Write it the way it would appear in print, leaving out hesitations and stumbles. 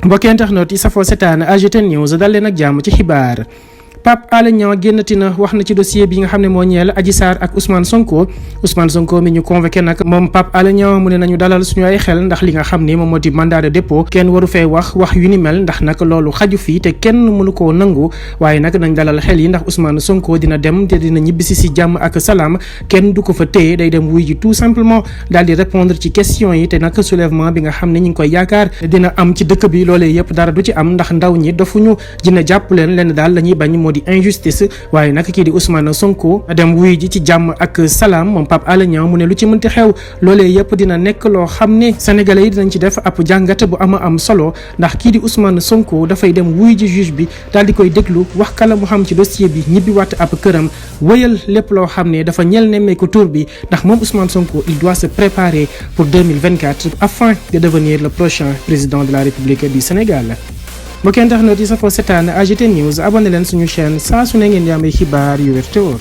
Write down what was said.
mbokki internet yi safoo setaan AGT News dal leen ak jàmm ci xibaar. Pape Alé Niang génnati na wax na ci dossier bi nga xam ne moo ñeel Adji Sarr ak Ousmane Sonko mi ñu convoqué nag moom Pape Alé Niang mu ne nañu dalal suñu ay xel ndax li nga xam ne moom moo di mandat de dépôt kenn waru fee wax yu ni mel ndax nag loolu xaju fii te kenn mënu koo nangu waaye nag nañ dalal xel yi ndax Ousmane Sonko dina dem te dina ñibbisi si jàmm ak salaam kenn du ko fa téye day dem wuy ji tout simplement daal di répondre ci question yi te nag soulèvement bi nga xam ne ñu ngi koy yaakaar dina am ci dëkk bi loolee yëpp dara du ci am ndax ndaw ñi dofuñu dina jàpp leen daal la ñuy bañ di injustice waaye nag kii di Ousmane Sonko dem wuy ji ci jàmm ak salaam moom Pape Alé Niang mu ne lu ci mënti xew loolee yëpp dina nekk loo xam ne sénégalais yi dinañ ci def ab jàngat bu am solo ndax kii di Ousmane Sonko dafay dem wuy ji juge bi daal di koy déglu wax kala mu xam ci dossier bi ñibbi waat ab këram wëyal lépp loo xam ne dafa ñel nemmeeku tur bi ndax moom Ousmane Sonko il doit se préparer pour 2024 afin de devenir le prochain président de la République du Sénégal. mbokki internet yi safoo setaan AGT News abonné leen suñu chaîne saa su ne ngeen di am ay xibaar yu wér te wóor